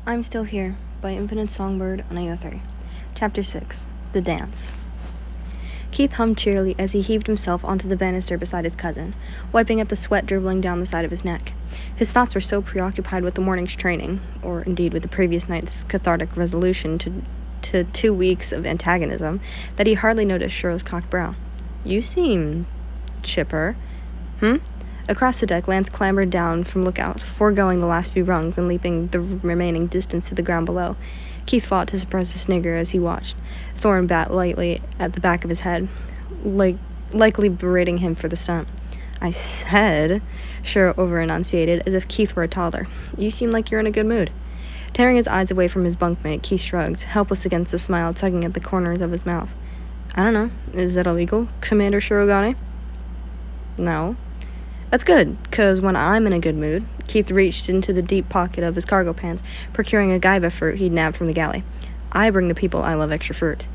I'm Still Here by Infinitesongbird on AO3. Chapter 6. The Dance. Keith hummed cheerily as he heaved himself onto the banister beside his cousin, wiping at the sweat dribbling down the side of his neck. His thoughts were so preoccupied with the morning's training, or indeed with the previous night's cathartic resolution to 2 weeks of antagonism, that he hardly noticed Shiro's cocked brow. "You seem chipper." Across the deck, Lance clambered down from lookout, foregoing the last few rungs and leaping the remaining distance to the ground below. Keith fought to suppress a snigger as he watched. Thorn bat lightly at the back of his head, likely berating him for the stunt. "I said," Shiro over-enunciated, as if Keith were a toddler. "You seem like you're in a good mood." Tearing his eyes away from his bunkmate, Keith shrugged, helpless against a smile tugging at the corners of his mouth. "I don't know. Is that illegal, Commander Shirogane?" "No." "That's good, 'cause when I'm in a good mood," Keith reached into the deep pocket of his cargo pants, procuring a gaiba fruit he'd nabbed from the galley. "I bring the people I love extra fruit."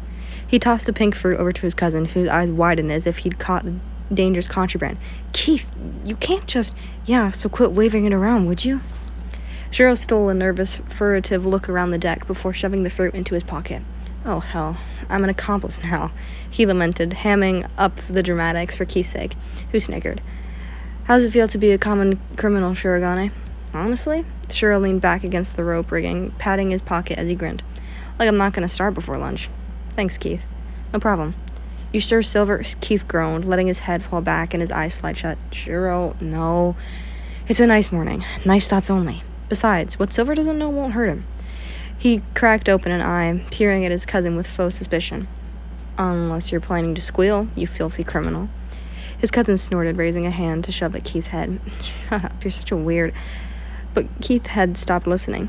He tossed the pink fruit over to his cousin, whose eyes widened as if he'd caught dangerous contraband. "Keith, you can't just—" "Yeah, so quit waving it around, would you?" Shiro stole a nervous, furtive look around the deck before shoving the fruit into his pocket. "Oh, hell, I'm an accomplice now," he lamented, hamming up the dramatics for Keith's sake, who snickered. "How does it feel to be a common criminal, Shirogane?" "Honestly?" Shiro leaned back against the rope rigging, patting his pocket as he grinned. "Like I'm not going to start before lunch." "Thanks, Keith." "No problem." "You sure silver?" Keith groaned, letting his head fall back and his eyes slide shut. "Shiro, no. It's a nice morning. Nice thoughts only. Besides, what Silver doesn't know won't hurt him." He cracked open an eye, peering at his cousin with faux suspicion. "Unless you're planning to squeal, you filthy criminal." His cousin snorted, raising a hand to shove at Keith's head. "Shut up, you're such a weird—" But Keith had stopped listening.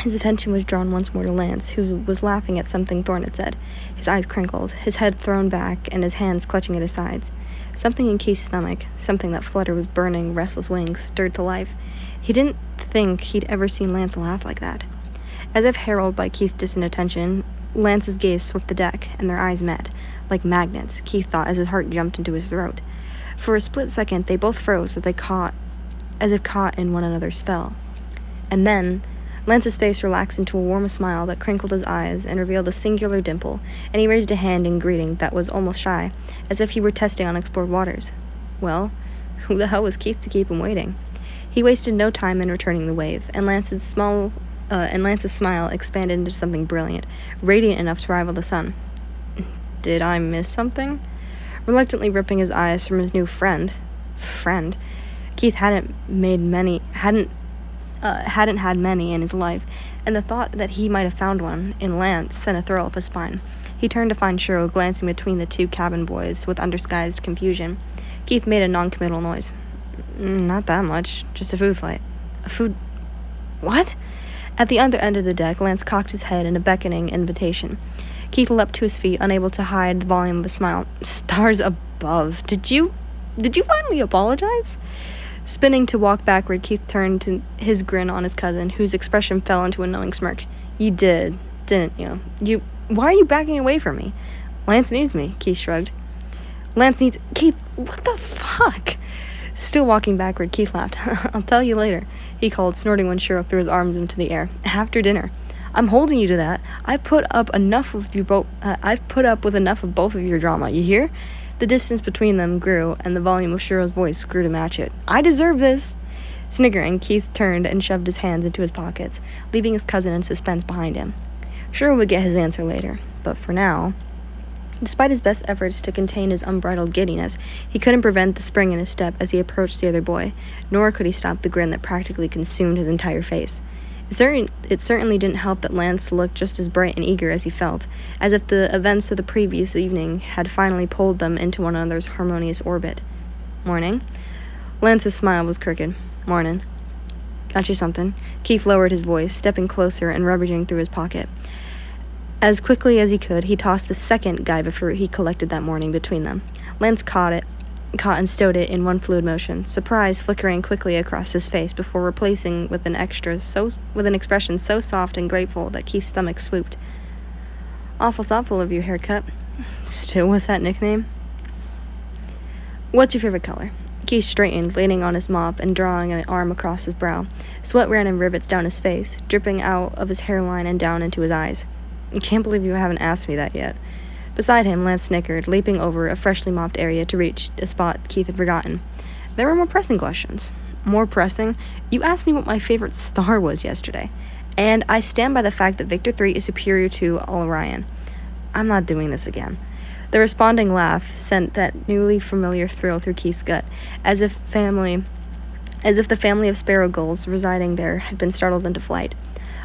His attention was drawn once more to Lance, who was laughing at something Thorn had said. His eyes crinkled, his head thrown back, and his hands clutching at his sides. Something in Keith's stomach, something that fluttered with burning, restless wings, stirred to life. He didn't think he'd ever seen Lance laugh like that. As if heralded by Keith's distant attention, Lance's gaze swept the deck, and their eyes met. Like magnets, Keith thought, as his heart jumped into his throat. For a split second, they both froze as if caught in one another's spell. And then, Lance's face relaxed into a warm smile that crinkled his eyes and revealed a singular dimple, and he raised a hand in greeting that was almost shy, as if he were testing unexplored waters. Well, who the hell was Keith to keep him waiting? He wasted no time in returning the wave, and Lance's smile expanded into something brilliant, radiant enough to rival the sun. "Did I miss something?" Reluctantly ripping his eyes from his new friend, Keith hadn't had many in his life, and the thought that he might have found one in Lance sent a thrill up his spine. He turned to find Shiro glancing between the two cabin boys with undisguised confusion. Keith made a non-committal noise. "Not that much, just a food fight." "A food... what?" At the other end of the deck, Lance cocked his head in a beckoning invitation. Keith leapt to his feet, unable to hide the volume of a smile. "Stars above. Did you finally apologize?" Spinning to walk backward, Keith turned to his grin on his cousin, whose expression fell into a knowing smirk. "You did, didn't you? Why are you backing away from me?" "Lance needs me," Keith shrugged. "Lance needs... Keith, what the fuck?" Still walking backward, Keith laughed. "I'll tell you later," he called, snorting when Shiro threw his arms into the air. "After dinner. I'm holding you to that. I've put up with enough of both of your drama, you hear?" The distance between them grew, and the volume of Shiro's voice grew to match it. "I deserve this!" Sniggering, Keith turned and shoved his hands into his pockets, leaving his cousin in suspense behind him. Shiro would get his answer later, but for now... Despite his best efforts to contain his unbridled giddiness, he couldn't prevent the spring in his step as he approached the other boy, nor could he stop the grin that practically consumed his entire face. It certainly didn't help that Lance looked just as bright and eager as he felt, as if the events of the previous evening had finally pulled them into one another's harmonious orbit. "Morning." Lance's smile was crooked. "Morning." "Got you something." Keith lowered his voice, stepping closer and rummaging through his pocket. As quickly as he could, he tossed the second gaiba fruit he collected that morning between them. Lance caught and stowed it in one fluid motion, surprise flickering quickly across his face before replacing with an expression so soft and grateful that Keith's stomach swooped. "Awful thoughtful of you, haircut. Still with that nickname?" "What's your favorite color?" Keith straightened, leaning on his mop and drawing an arm across his brow. Sweat ran in rivets down his face, dripping out of his hairline and down into his eyes. I can't believe you haven't asked me that yet. Beside him, Lance snickered, leaping over a freshly mopped area to reach a spot Keith had forgotten. There were more pressing questions. More pressing? You asked me what my favorite star was yesterday, and I stand by the fact that Victor 3 is superior to Orion. I'm not doing this again. The responding laugh sent that newly familiar thrill through Keith's gut, as if the family of sparrow gulls residing there had been startled into flight.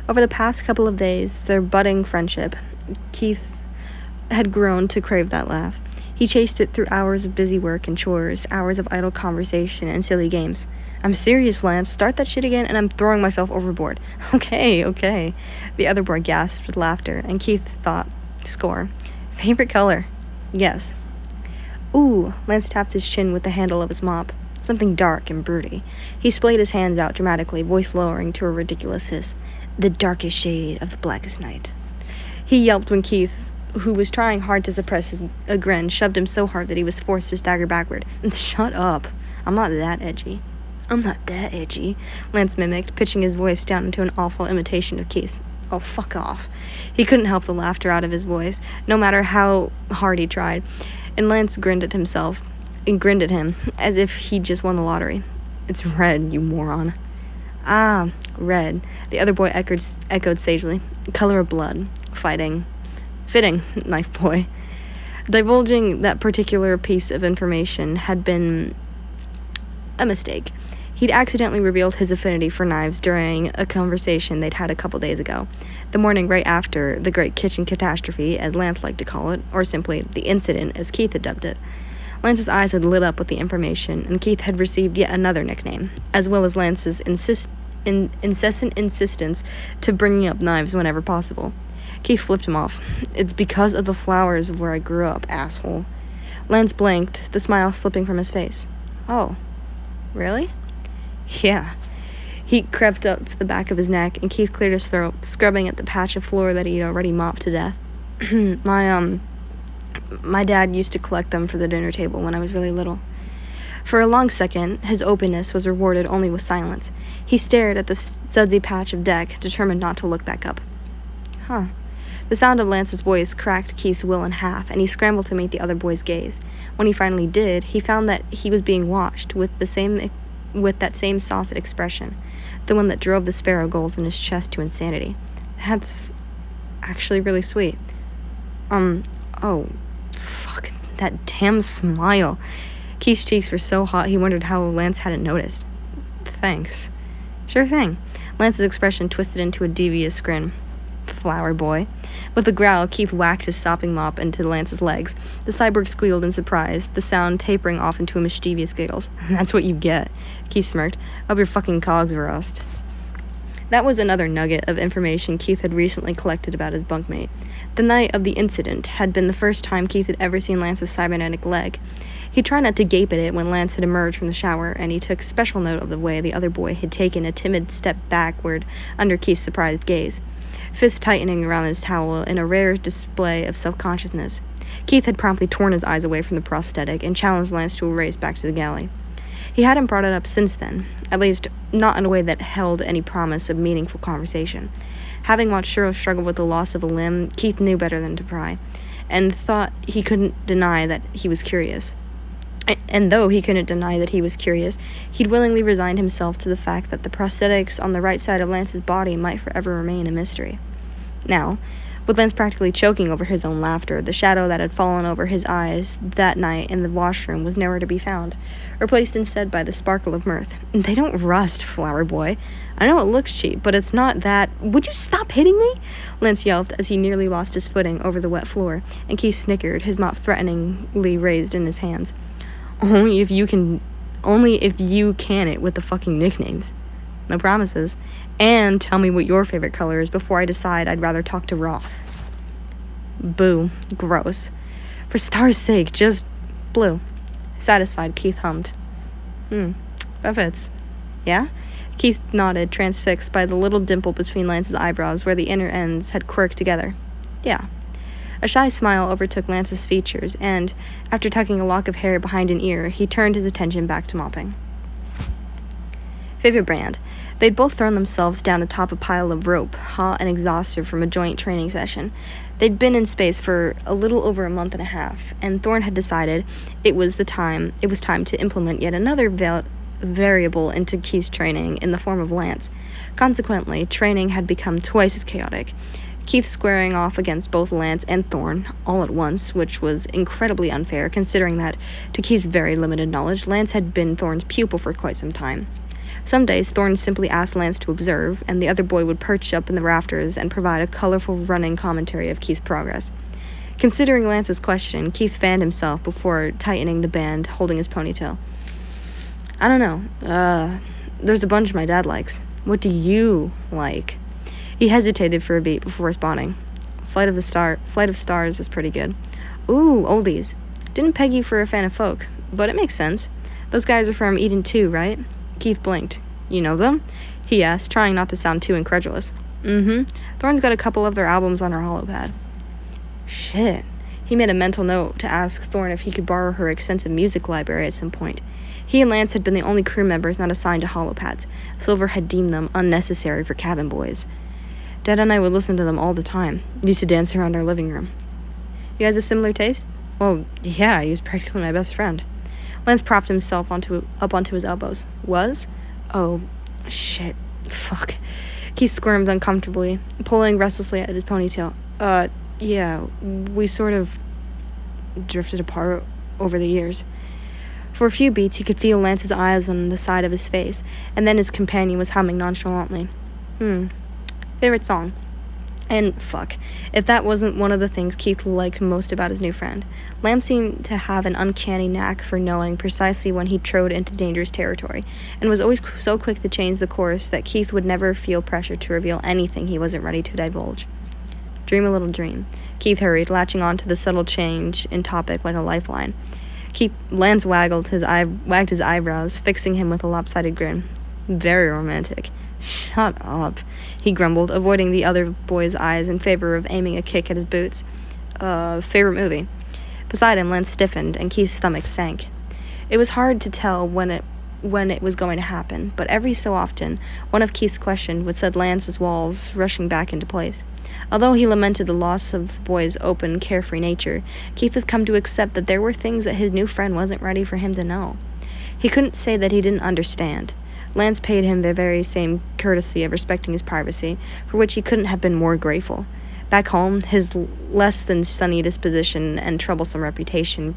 Over the past couple of days, their budding friendship, Keith had grown to crave that laugh. He chased it through hours of busy work and chores, hours of idle conversation and silly games. I'm serious, Lance. Start that shit again and I'm throwing myself overboard. Okay. The other boy gasped with laughter, and Keith thought, score. Favorite color? Yes. Ooh, Lance tapped his chin with the handle of his mop. Something dark and broody. He splayed his hands out dramatically, voice lowering to a ridiculous hiss. The darkest shade of the blackest night. He yelped when Keith, who was trying hard to suppress a grin, shoved him so hard that he was forced to stagger backward. Shut up. I'm not that edgy. Lance mimicked, pitching his voice down into an awful imitation of Keith's. Oh, fuck off. He couldn't help the laughter out of his voice, no matter how hard he tried, and Lance grinned at him, as if he'd just won the lottery. It's red, you moron. Ah, red, the other boy echoed sagely. Color of blood. Fighting. Fitting, knife boy. Divulging that particular piece of information had been a mistake. He'd accidentally revealed his affinity for knives during a conversation they'd had a couple days ago, the morning right after the great kitchen catastrophe, as Lance liked to call it, or simply the incident, as Keith had dubbed it. Lance's eyes had lit up with the information, and Keith had received yet another nickname, as well as Lance's incessant insistence to bringing up knives whenever possible. Keith flipped him off. It's because of the flowers of where I grew up, asshole. Lance blinked, the smile slipping from his face. Oh, really? Yeah. He crept up the back of his neck, and Keith cleared his throat, scrubbing at the patch of floor that he'd already mopped to death. My dad used to collect them for the dinner table when I was really little. For a long second, his openness was rewarded only with silence. He stared at the sudsy patch of deck, determined not to look back up. Huh. The sound of Lance's voice cracked Keith's will in half, and he scrambled to meet the other boy's gaze. When he finally did, he found that he was being watched with that same soft expression, the one that drove the sparrow gulls in his chest to insanity. That's actually really sweet. Oh, fuck, that damn smile. Keith's cheeks were so hot he wondered how Lance hadn't noticed. Thanks. Sure thing. Lance's expression twisted into a devious grin. Flower boy. With a growl, Keith whacked his sopping mop into Lance's legs. The cyborg squealed in surprise, the sound tapering off into a mischievous giggle. That's what you get, Keith smirked. Hope your fucking cogs rust. That was another nugget of information Keith had recently collected about his bunkmate. The night of the incident had been the first time Keith had ever seen Lance's cybernetic leg. He tried not to gape at it when Lance had emerged from the shower, and he took special note of the way the other boy had taken a timid step backward under Keith's surprised gaze, fist tightening around his towel in a rare display of self-consciousness. Keith had promptly torn his eyes away from the prosthetic and challenged Lance to a race back to the galley. He hadn't brought it up since then, at least not in a way that held any promise of meaningful conversation. Having watched Shiro struggle with the loss of a limb, Keith knew better than to pry, and thought he couldn't deny that he was curious. And though he couldn't deny that he was curious, he'd willingly resigned himself to the fact that the prosthetics on the right side of Lance's body might forever remain a mystery. Now, with Lance practically choking over his own laughter, the shadow that had fallen over his eyes that night in the washroom was nowhere to be found, replaced instead by the sparkle of mirth. They don't rust, flower boy. I know it looks cheap, but it's not that. Would you stop hitting me? Lance yelped as he nearly lost his footing over the wet floor, and Keith snickered, his mop threateningly raised in his hands. Only if you can it with the fucking nicknames. No promises. And tell me what your favorite color is before I decide I'd rather talk to Roth. Boo. Gross. For star's sake, just blue. Satisfied, Keith hummed. That fits. Yeah? Keith nodded, transfixed by the little dimple between Lance's eyebrows where the inner ends had quirked together. Yeah. A shy smile overtook Lance's features, and, after tucking a lock of hair behind an ear, he turned his attention back to mopping. Favorite brand? They'd both thrown themselves down atop a pile of rope, hot and exhausted from a joint training session. They'd been in space for a little over a month and a half, and Thorne had decided it was time to implement yet another variable into Keith's training in the form of Lance. Consequently, training had become twice as chaotic. Keith squaring off against both Lance and Thorne all at once, which was incredibly unfair considering that, to Keith's very limited knowledge, Lance had been Thorne's pupil for quite some time. Some days, Thorne simply asked Lance to observe, and the other boy would perch up in the rafters and provide a colorful running commentary of Keith's progress. Considering Lance's question, Keith fanned himself before tightening the band holding his ponytail. I don't know. There's a bunch my dad likes. What do you like? He hesitated for a beat before responding. Flight of Stars is pretty good. Ooh, oldies. Didn't peg you for a fan of folk, but it makes sense. Those guys are from Eden too, right? Keith blinked. You know them? He asked, trying not to sound too incredulous. Mm-hmm. Thorne's got a couple of their albums on her holopad. Shit. He made a mental note to ask Thorne if he could borrow her extensive music library at some point. He and Lance had been the only crew members not assigned to holopads. Silver had deemed them unnecessary for cabin boys. Dad and I would listen to them all the time. Used to dance around our living room. You guys have similar taste? Well, yeah, he was practically my best friend. Lance propped himself up onto his elbows. Was? Oh, shit. Fuck. Keith squirmed uncomfortably, pulling restlessly at his ponytail. Yeah, we sort of drifted apart over the years. For a few beats, he could feel Lance's eyes on the side of his face, and then his companion was humming nonchalantly. Favorite song? And fuck, if that wasn't one of the things Keith liked most about his new friend. Lamb seemed to have an uncanny knack for knowing precisely when he trod into dangerous territory, and was always so quick to change the course that Keith would never feel pressure to reveal anything he wasn't ready to divulge. Dream a little dream. Keith hurried, latching on to the subtle change in topic like a lifeline. Lance wagged his eyebrows, fixing him with a lopsided grin. Very romantic. Shut up, he grumbled, avoiding the other boy's eyes in favor of aiming a kick at his boots. Favorite movie? Beside him, Lance stiffened, and Keith's stomach sank. It was hard to tell when it was going to happen, but every so often, one of Keith's questions would set Lance's walls rushing back into place. Although he lamented the loss of the boy's open, carefree nature, Keith had come to accept that there were things that his new friend wasn't ready for him to know. He couldn't say that he didn't understand. Lance paid him the very same courtesy of respecting his privacy, for which he couldn't have been more grateful. Back home, his less than sunny disposition and troublesome reputation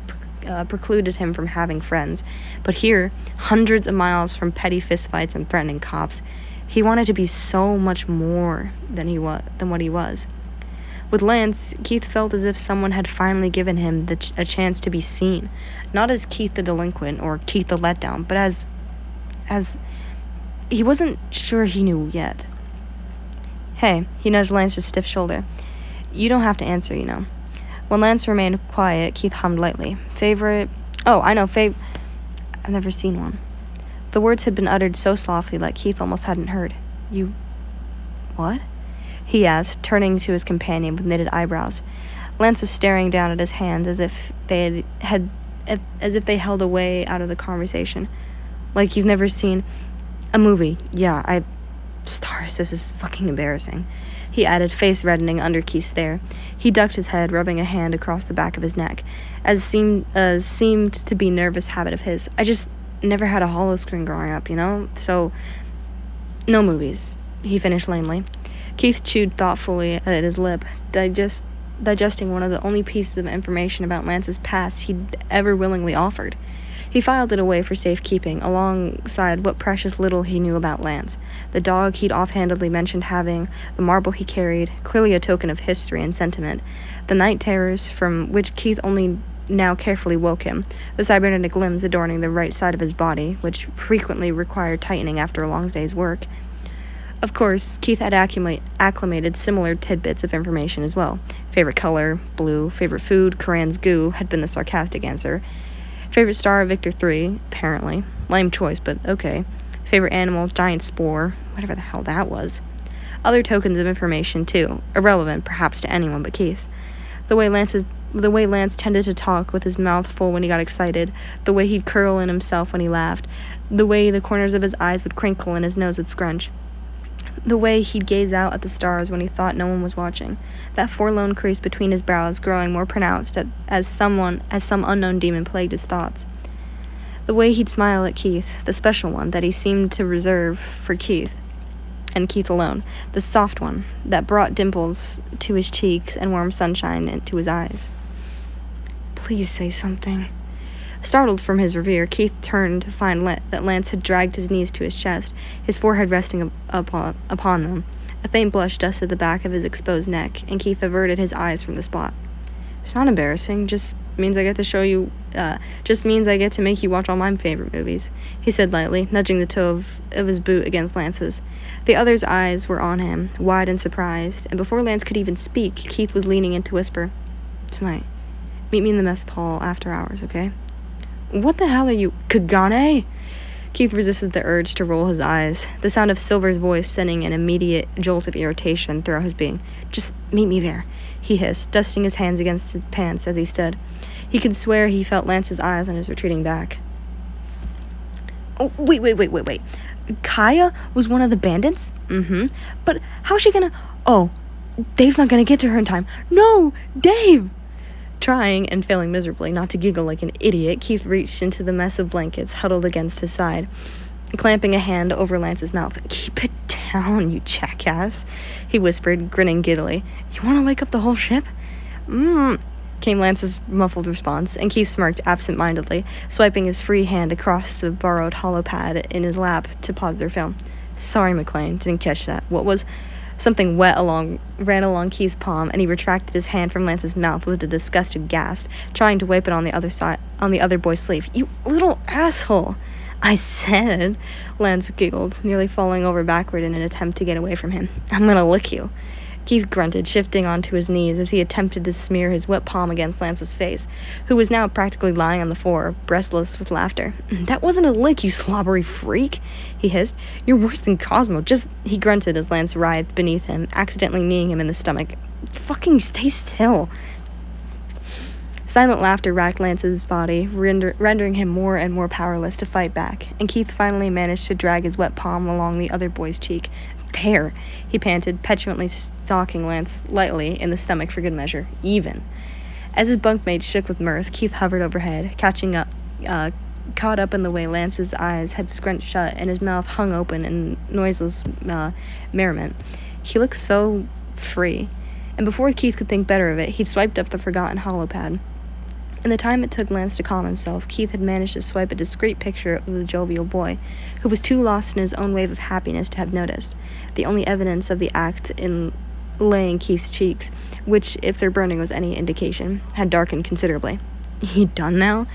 precluded him from having friends. But here, hundreds of miles from petty fistfights and threatening cops, he wanted to be so much more than what he was. With Lance, Keith felt as if someone had finally given him a chance to be seen, not as Keith the delinquent or Keith the letdown, but as he wasn't sure he knew yet. Hey, he nudged Lance's stiff shoulder. You don't have to answer, you know. When Lance remained quiet, Keith hummed lightly. Favorite? Oh, I know, I've never seen one. The words had been uttered so softly that Keith almost hadn't heard. You... what? He asked, turning to his companion with knitted eyebrows. Lance was staring down at his hands as if they held a way out of the conversation. Like you've never seen... a movie. Yeah, Stars, this is fucking embarrassing. He added, face reddening under Keith's stare. He ducked his head, rubbing a hand across the back of his neck, as seemed to be a nervous habit of his. I just never had a holo screen growing up, you know? So, no movies, he finished lamely. Keith chewed thoughtfully at his lip, digesting one of the only pieces of information about Lance's past he'd ever willingly offered. He filed it away for safekeeping, alongside what precious little he knew about Lance. The dog he'd offhandedly mentioned having, the marble he carried, clearly a token of history and sentiment, the night terrors from which Keith only now carefully woke him, the cybernetic limbs adorning the right side of his body, which frequently required tightening after a long day's work. Of course, Keith had acclimated similar tidbits of information as well. Favorite color, blue. Favorite food, Koran's goo, had been the sarcastic answer. Favorite star, Victor 3, apparently. Lame choice, but okay. Favorite animal, giant spore, whatever the hell that was. Other tokens of information, too, irrelevant perhaps to anyone but Keith. The way Lance tended to talk with his mouth full when he got excited, the way he'd curl in himself when he laughed, the way the corners of his eyes would crinkle and his nose would scrunch, the way he'd gaze out at the stars when he thought no one was watching, that forlorn crease between his brows growing more pronounced as some unknown demon plagued his thoughts. The way he'd smile at Keith, the special one that he seemed to reserve for Keith, and Keith alone, the soft one that brought dimples to his cheeks and warm sunshine to his eyes. Please say something. Startled from his reverie, Keith turned to find that Lance had dragged his knees to his chest, his forehead resting upon them. A faint blush dusted the back of his exposed neck, and Keith averted his eyes from the spot. It's not embarrassing, just means I get to make you watch all my favorite movies, he said lightly, nudging the toe of his boot against Lance's. The other's eyes were on him, wide and surprised, and before Lance could even speak, Keith was leaning in to whisper, "Tonight, meet me in the mess hall after hours, okay?" "What the hell are you, Kagane?" Keith resisted the urge to roll his eyes, the sound of Silver's voice sending an immediate jolt of irritation throughout his being. "Just meet me there," he hissed, dusting his hands against his pants as he stood. He could swear he felt Lance's eyes on his retreating back. "Oh, wait. Kaya was one of the bandits?" "Mm-hmm. But how's she gonna... Oh, Dave's not gonna get to her in time. No, Dave!" Trying, and failing miserably, not to giggle like an idiot, Keith reached into the mess of blankets huddled against his side, clamping a hand over Lance's mouth. "Keep it down, you jackass," he whispered, grinning giddily. "You want to wake up the whole ship?" Came Lance's muffled response, and Keith smirked absent-mindedly, swiping his free hand across the borrowed hollow pad in his lap to pause their film. "Sorry, McLean, didn't catch that. What was..." Something wet ran along Keith's palm, and he retracted his hand from Lance's mouth with a disgusted gasp, trying to wipe it on the other boy's sleeve. "You little asshole!" "I said," Lance giggled, nearly falling over backward in an attempt to get away from him. "I'm gonna lick you." Keith grunted, shifting onto his knees as he attempted to smear his wet palm against Lance's face, who was now practically lying on the floor, breathless with laughter. "That wasn't a lick, you slobbery freak," he hissed. "You're worse than Cosmo. He grunted as Lance writhed beneath him, accidentally kneeing him in the stomach. "Fucking stay still." Silent laughter racked Lance's body, rendering him more and more powerless to fight back, and Keith finally managed to drag his wet palm along the other boy's cheek. "There," he panted, petulantly stalking Lance lightly in the stomach for good measure. "Even." As his bunkmate shook with mirth, Keith hovered overhead, caught up in the way Lance's eyes had scrunched shut and his mouth hung open in noiseless merriment. He looked so free, and before Keith could think better of it, he'd swiped up the forgotten hollow pad. In the time it took Lance to calm himself, Keith had managed to swipe a discreet picture of the jovial boy, who was too lost in his own wave of happiness to have noticed. The only evidence of the act lay in Keith's cheeks, which, if their burning was any indication, had darkened considerably. "You done now?"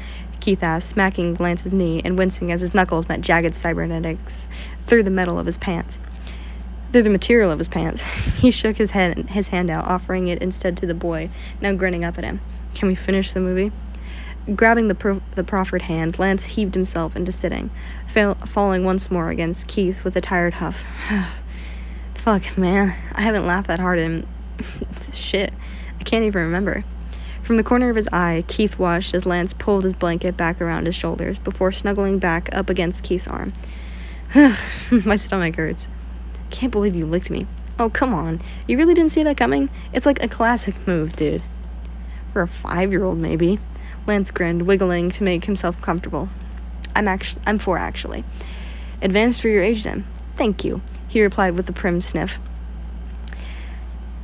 Keith asked, smacking Lance's knee and wincing as his knuckles met jagged cybernetics through the material of his pants. He shook his hand out, offering it instead to the boy, now grinning up at him. "Can we finish the movie?" Grabbing the proffered hand, Lance heaved himself into sitting, falling once more against Keith with a tired huff. "Fuck, man. I haven't laughed that hard in... shit. I can't even remember." From the corner of his eye, Keith watched as Lance pulled his blanket back around his shoulders before snuggling back up against Keith's arm. "My stomach hurts." "Can't believe you licked me." "Oh, come on. You really didn't see that coming? It's like a classic move, dude." "For a 5-year-old, maybe." Lance grinned, wiggling to make himself comfortable. I'm 4, actually." "Advanced for your age, then." "Thank you," he replied with a prim sniff.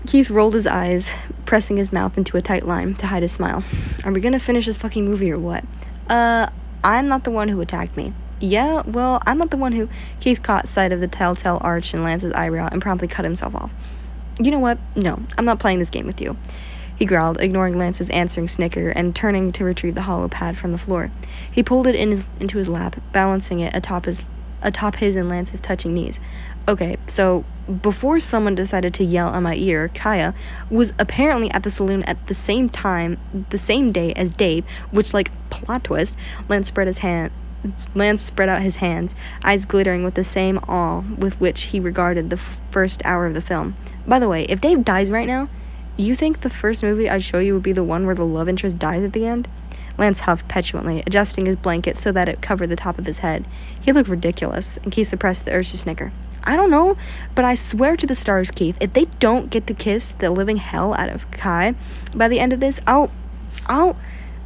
Keith rolled his eyes, pressing his mouth into a tight line to hide his smile. "Are we gonna finish this fucking movie or what?" I'm not the one who attacked me." "Yeah, well, I'm not the one who..." Keith caught sight of the telltale arch in Lance's eyebrow and promptly cut himself off. "You know what? No, I'm not playing this game with you," he growled, ignoring Lance's answering snicker and turning to retrieve the hollow pad from the floor. He pulled it into his lap, balancing it atop his and Lance's touching knees. "Okay, so before someone decided to yell in my ear, Kaya was apparently at the saloon at the same time, the same day as Dave, which, like, plot twist." Lance spread out his hands, eyes glittering with the same awe with which he regarded the first hour of the film. "By the way, if Dave dies right now, You think the first movie I'd show you would be the one where the love interest dies at the end? Lance huffed petulantly, adjusting his blanket so that it covered the top of his head. He looked ridiculous, and Keith suppressed the urge to snicker. I don't know, but I swear to the stars, Keith, if they don't get to kiss the living hell out of Kai by the end of this, I'll...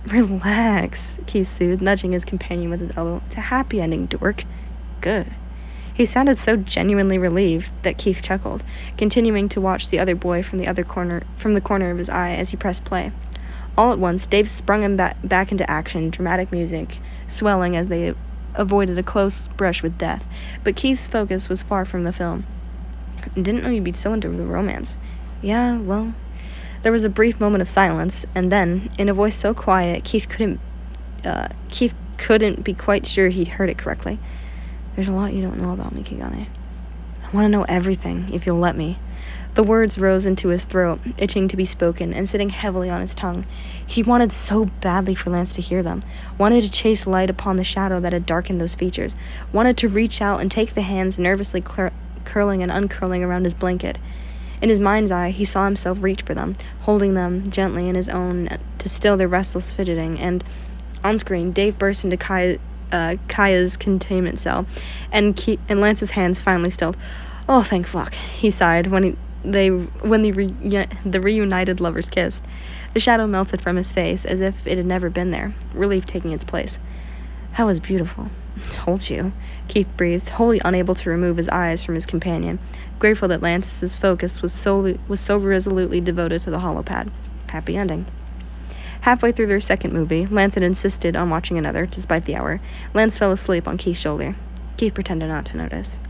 Relax, Keith soothed, nudging his companion with his elbow. It's a happy ending, dork. Good. He sounded so genuinely relieved that Keith chuckled, continuing to watch the other boy from the corner of his eye as he pressed play. All at once, Dave sprung him back into action, dramatic music swelling as they avoided a close brush with death. But Keith's focus was far from the film. Didn't know you'd be so into the romance. Yeah, well... There was a brief moment of silence, and then, in a voice so quiet, Keith couldn't be quite sure he'd heard it correctly. There's a lot you don't know about me, Kigane. I want to know everything, if you'll let me. The words rose into his throat, itching to be spoken, and sitting heavily on his tongue. He wanted so badly for Lance to hear them, wanted to chase light upon the shadow that had darkened those features, wanted to reach out and take the hands nervously curling and uncurling around his blanket. In his mind's eye, he saw himself reach for them, holding them gently in his own to still their restless fidgeting, and on screen, Dave burst into Kaya's containment cell, and Lance's hands finally stilled. Oh, thank fuck, he sighed when the reunited lovers kissed. The shadow melted from his face as if it had never been there, relief taking its place. That was beautiful. Told you, Keith breathed, wholly unable to remove his eyes from his companion, grateful that Lance's focus was so resolutely devoted to the holopad. Happy ending. Halfway through their second movie, Lance had insisted on watching another, despite the hour. Lance fell asleep on Keith's shoulder. Keith pretended not to notice.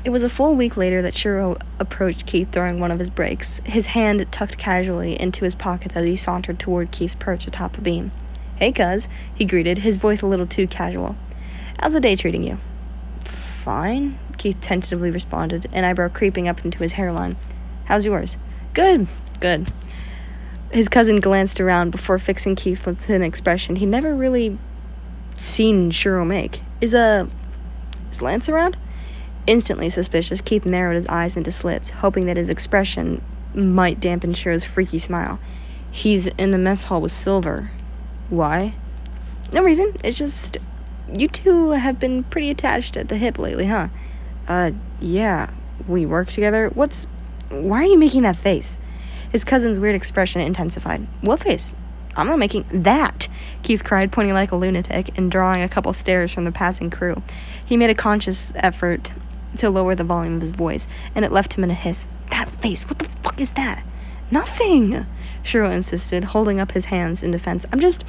It was a full week later that Shiro approached Keith during one of his breaks, his hand tucked casually into his pocket as he sauntered toward Keith's perch atop a beam. Hey, cuz, he greeted, his voice a little too casual. How's the day treating you? Fine, Keith tentatively responded, an eyebrow creeping up into his hairline. How's yours? Good. His cousin glanced around before fixing Keith with an expression he'd never really seen Shiro make. Is Lance around? Instantly suspicious, Keith narrowed his eyes into slits, hoping that his expression might dampen Shiro's freaky smile. He's in the mess hall with Silver. Why? No reason. It's just... You two have been pretty attached at the hip lately, huh? Yeah. We work together? Why are you making that face? His cousin's weird expression intensified. What face? I'm not making that, Keith cried, pointing like a lunatic and drawing a couple stares from the passing crew. He made a conscious effort to lower the volume of his voice, and it left him in a hiss. That face, what the fuck is that? Nothing, Shiro insisted, holding up his hands in defense. I'm just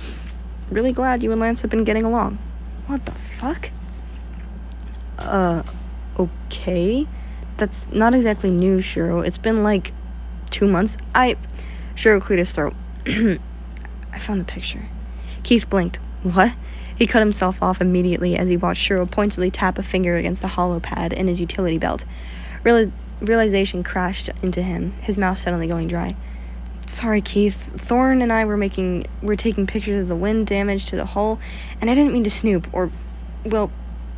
really glad you and Lance have been getting along. What the fuck? Okay. That's not exactly new, Shiro. It's been like 2 months. Shiro cleared his throat. I found the picture. Keith blinked. What? He cut himself off immediately as he watched Shiro pointedly tap a finger against the hollow pad in his utility belt. Realization crashed into him, his mouth suddenly going dry. Sorry, Keith. Thorne and I were taking pictures of the wind damage to the hull, and I didn't mean to snoop, well,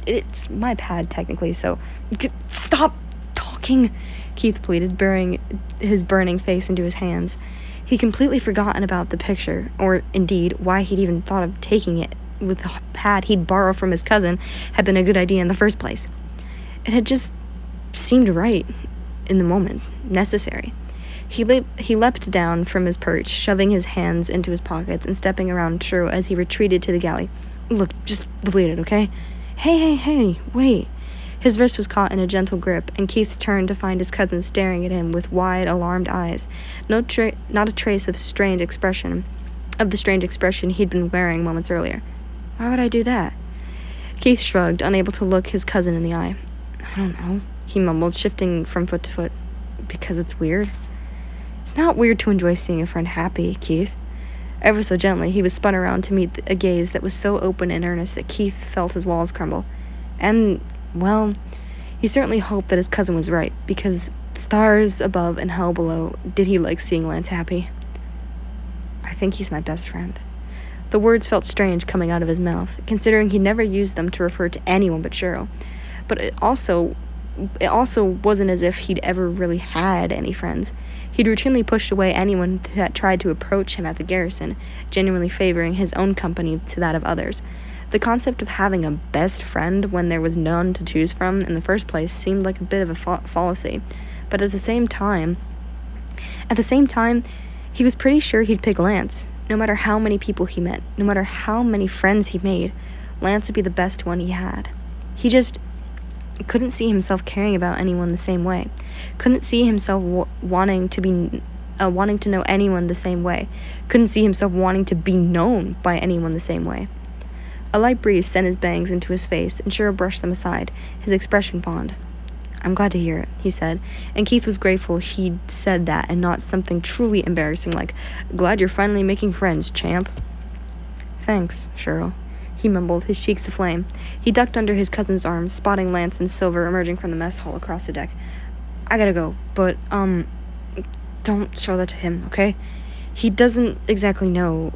it's my pad, technically, so... Stop talking, Keith pleaded, burying his burning face into his hands. He'd completely forgotten about the picture, or, indeed, why he'd even thought of taking it with the pad he'd borrowed from his cousin had been a good idea in the first place. It had just seemed right in the moment, necessary. He leapt down from his perch, shoving his hands into his pockets and stepping around Shiro as he retreated to the galley. Look, just delete it, okay? Hey, wait. His wrist was caught in a gentle grip, and Keith turned to find his cousin staring at him with wide, alarmed eyes. Not a trace of the strange expression he'd been wearing moments earlier. Why would I do that? Keith shrugged, unable to look his cousin in the eye. I don't know, he mumbled, shifting from foot to foot. Because it's weird. It's not weird to enjoy seeing a friend happy, Keith. Ever so gently, he was spun around to meet a gaze that was so open and earnest that Keith felt his walls crumble. And, well, he certainly hoped that his cousin was right, because stars above and hell below, did he like seeing Lance happy? I think he's my best friend. The words felt strange coming out of his mouth, considering he never used them to refer to anyone but Shiro. But it also it also wasn't as if he'd ever really had any friends. He'd routinely pushed away anyone that tried to approach him at the garrison, genuinely favoring his own company to that of others. The concept of having a best friend when there was none to choose from in the first place seemed like a bit of a fallacy, but at the same time, he was pretty sure he'd pick Lance. No matter how many people he met, no matter how many friends he made, Lance would be the best one he had. He just couldn't see himself caring about anyone the same way. Couldn't see himself wanting to know anyone the same way. Couldn't see himself wanting to be known by anyone the same way. A light breeze sent his bangs into his face, and Shiro brushed them aside, his expression fond. "I'm glad to hear it," he said, and Keith was grateful he'd said that and not something truly embarrassing like, "Glad you're finally making friends, champ." "Thanks, Shiro," he mumbled, his cheeks aflame. He ducked under his cousin's arm, spotting Lance and Silver emerging from the mess hall across the deck. "I gotta go, but, don't show that to him, okay? He doesn't exactly know,"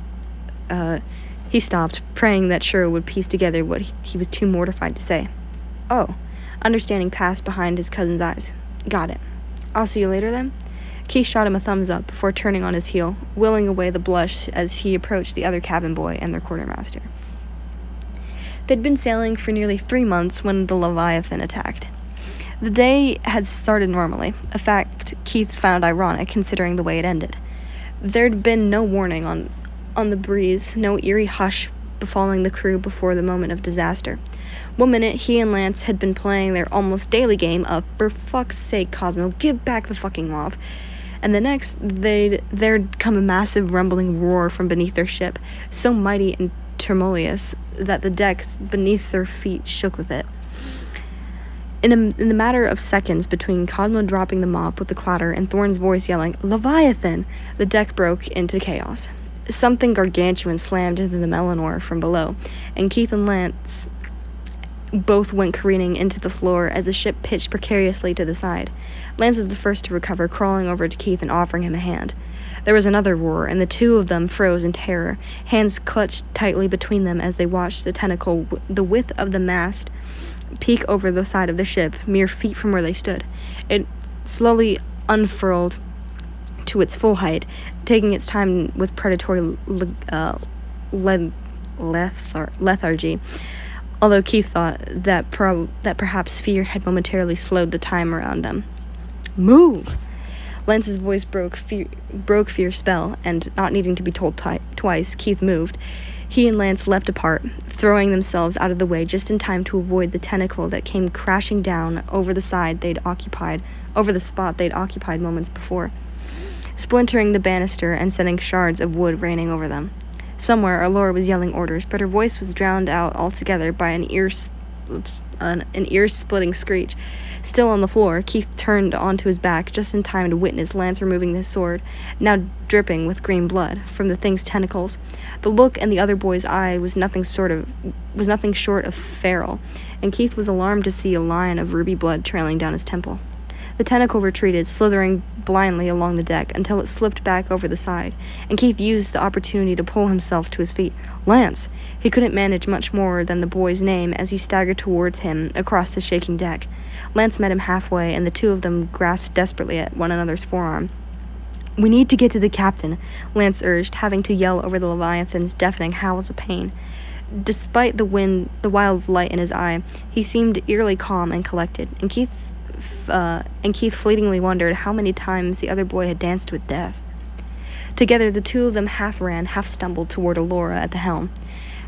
He stopped, praying that Shiro would piece together what he was too mortified to say. "Oh." Understanding passed behind his cousin's eyes. "Got it. I'll see you later, then?" Keith shot him a thumbs up before turning on his heel, willing away the blush as he approached the other cabin boy and their quartermaster. They'd been sailing for nearly 3 months when the Leviathan attacked. The day had started normally, a fact Keith found ironic considering the way it ended. There'd been no warning on the breeze, no eerie hush befalling the crew before the moment of disaster. One minute, he and Lance had been playing their almost daily game of, "For fuck's sake, Cosmo, give back the fucking mop." And the next, there'd come a massive rumbling roar from beneath their ship, so mighty and tremulous that the decks beneath their feet shook with it. In the matter of seconds between Cosmo dropping the mop with a clatter and Thorne's voice yelling, "Leviathan!" the deck broke into chaos. Something gargantuan slammed into the Melanor from below, and Keith and Lance both went careening into the floor as the ship pitched precariously to the side. Lance was the first to recover, crawling over to Keith and offering him a hand. There was another roar, and the two of them froze in terror, hands clutched tightly between them as they watched the tentacle, the width of the mast, peek over the side of the ship, mere feet from where they stood. It slowly unfurled to its full height, taking its time with predatory lethargy, although Keith thought that perhaps fear had momentarily slowed the time around them. "Move!" Lance's voice broke fear's spell, and not needing to be told twice, Keith moved. He and Lance leapt apart, throwing themselves out of the way just in time to avoid the tentacle that came crashing down over the spot they'd occupied moments before, splintering the banister and sending shards of wood raining over them. Somewhere, Allura was yelling orders, but her voice was drowned out altogether by an ear-splitting screech. Still on the floor, Keith turned onto his back just in time to witness Lance removing his sword, now dripping with green blood, from the thing's tentacles. The look in the other boy's eye was nothing short of feral, and Keith was alarmed to see a line of ruby blood trailing down his temple. The tentacle retreated, slithering blindly along the deck until it slipped back over the side, and Keith used the opportunity to pull himself to his feet. "Lance!" He couldn't manage much more than the boy's name as he staggered toward him across the shaking deck. Lance met him halfway, and the two of them grasped desperately at one another's forearm. "We need to get to the captain," Lance urged, having to yell over the Leviathan's deafening howls of pain. Despite the wild light in his eye, he seemed eerily calm and collected, and Keith fleetingly wondered how many times the other boy had danced with death. Together, the two of them half ran, half stumbled toward Allura at the helm.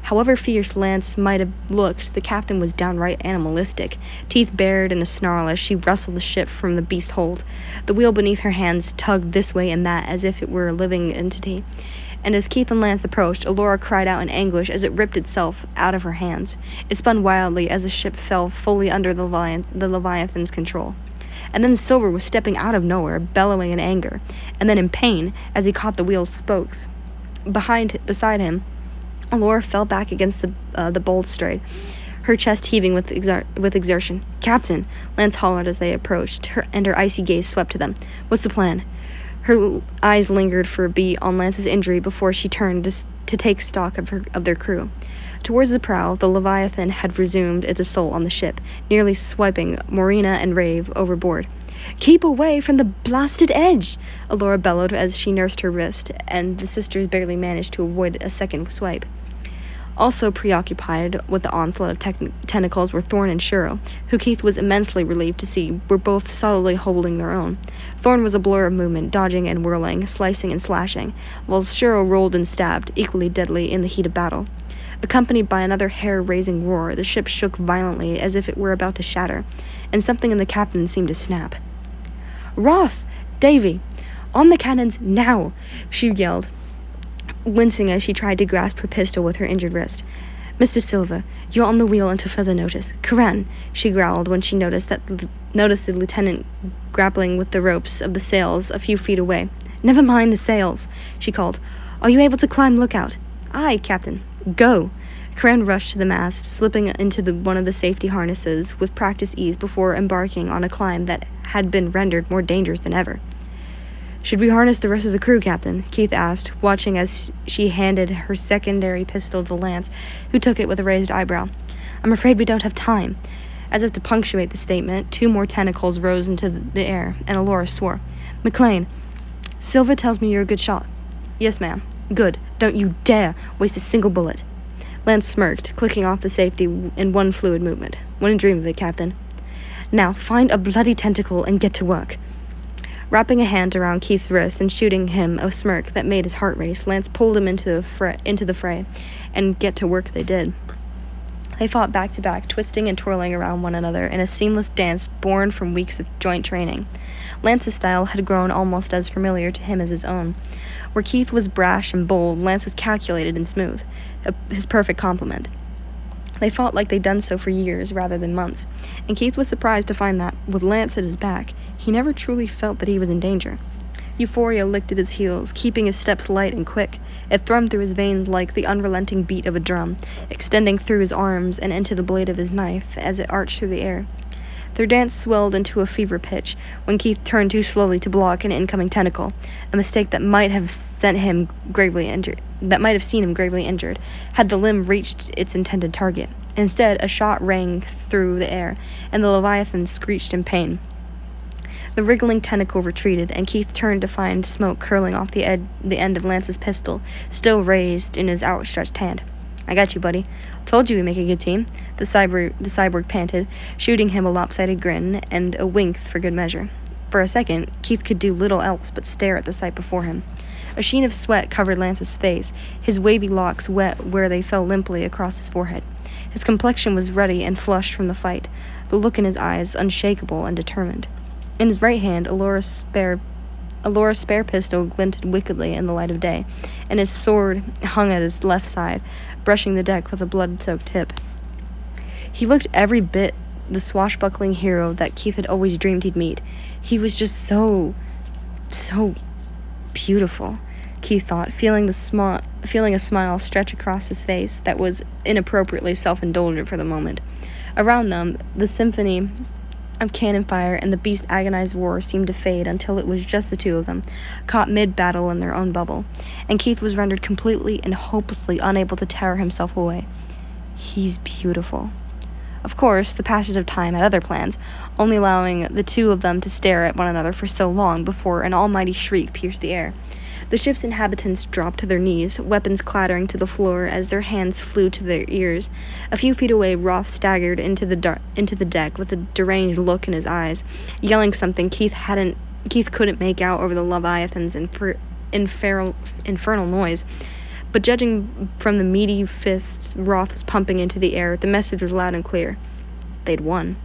However fierce Lance might have looked, the captain was downright animalistic, teeth bared in a snarl as she wrestled the ship from the beast hold. The wheel beneath her hands tugged this way and that as if it were a living entity. And as Keith and Lance approached, Allura cried out in anguish as it ripped itself out of her hands. It spun wildly as the ship fell fully under the Leviathan's control. And then Silver was stepping out of nowhere, bellowing in anger, and then in pain as he caught the wheel's spokes. Beside him, Allura fell back against the balustrade, her chest heaving with exertion. "Captain!" Lance hollered as they approached, and her icy gaze swept to them. "What's the plan?" Her eyes lingered for a beat on Lance's injury before she turned to to take stock of their crew. Towards the prow, the Leviathan had resumed its assault on the ship, nearly swiping Morena and Rave overboard. "Keep away from the blasted edge!" Allura bellowed as she nursed her wrist, and the sisters barely managed to avoid a second swipe. Also preoccupied with the onslaught of tentacles were Thorn and Shuro, who Keith was immensely relieved to see were both solidly holding their own. Thorn was a blur of movement, dodging and whirling, slicing and slashing, while Shuro rolled and stabbed, equally deadly in the heat of battle. Accompanied by another hair-raising roar, the ship shook violently as if it were about to shatter, and something in the captain seemed to snap. "Roth! Davy! On the cannons, now!" she yelled, wincing as she tried to grasp her pistol with her injured wrist. "Mr. Silva, you're on the wheel until further notice. Karan," she growled when she noticed the lieutenant grappling with the ropes of the sails a few feet away. "Never mind the sails," she called. "Are you able to climb lookout?" "Aye, Captain. Go." Karan rushed to the mast, slipping into one of the safety harnesses with practiced ease before embarking on a climb that had been rendered more dangerous than ever. "Should we harness the rest of the crew, Captain?" Keith asked, watching as she handed her secondary pistol to Lance, who took it with a raised eyebrow. "I'm afraid we don't have time." As if to punctuate the statement, 2 more tentacles rose into the air, and Allura swore. "McLean, Silva tells me you're a good shot." "Yes, ma'am." "Good. Don't you dare waste a single bullet." Lance smirked, clicking off the safety in one fluid movement. "Wouldn't dream of it, Captain." "Now, find a bloody tentacle and get to work." Wrapping a hand around Keith's wrist and shooting him a smirk that made his heart race, Lance pulled him into the fray, and get to work they did. They fought back to back, twisting and twirling around one another in a seamless dance born from weeks of joint training. Lance's style had grown almost as familiar to him as his own. Where Keith was brash and bold, Lance was calculated and smooth, his perfect complement. They fought like they'd done so for years rather than months, and Keith was surprised to find that, with Lance at his back, he never truly felt that he was in danger. Euphoria licked at his heels, keeping his steps light and quick. It thrummed through his veins like the unrelenting beat of a drum, extending through his arms and into the blade of his knife as it arched through the air. Their dance swelled into a fever pitch when Keith turned too slowly to block an incoming tentacle, a mistake that might have seen him gravely injured, had the limb reached its intended target. Instead, a shot rang through the air, and the Leviathan screeched in pain. The wriggling tentacle retreated, and Keith turned to find smoke curling off the end of Lance's pistol, still raised in his outstretched hand. "I got you, buddy. Told you we'd make a good team," the cyborg panted, shooting him a lopsided grin and a wink for good measure. For a second, Keith could do little else but stare at the sight before him. A sheen of sweat covered Lance's face, his wavy locks wet where they fell limply across his forehead. His complexion was ruddy and flushed from the fight, the look in his eyes unshakable and determined. In his right hand, Allura's spare pistol glinted wickedly in the light of day, and his sword hung at his left side, brushing the deck with a blood-soaked tip. He looked every bit the swashbuckling hero that Keith had always dreamed he'd meet. He was just so beautiful, Keith thought, feeling a smile stretch across his face that was inappropriately self-indulgent for the moment. Around them, the symphony of cannon fire and the beast's agonized roar seemed to fade until it was just the two of them, caught mid-battle in their own bubble, and Keith was rendered completely and hopelessly unable to tear himself away. He's beautiful. Of course, the passage of time had other plans, only allowing the two of them to stare at one another for so long before an almighty shriek pierced the air. The ship's inhabitants dropped to their knees, weapons clattering to the floor as their hands flew to their ears. A few feet away, Roth staggered into the deck with a deranged look in his eyes, yelling something Keith couldn't make out over the Leviathan's infernal noise. But judging from the meaty fists Roth was pumping into the air, the message was loud and clear. They'd won.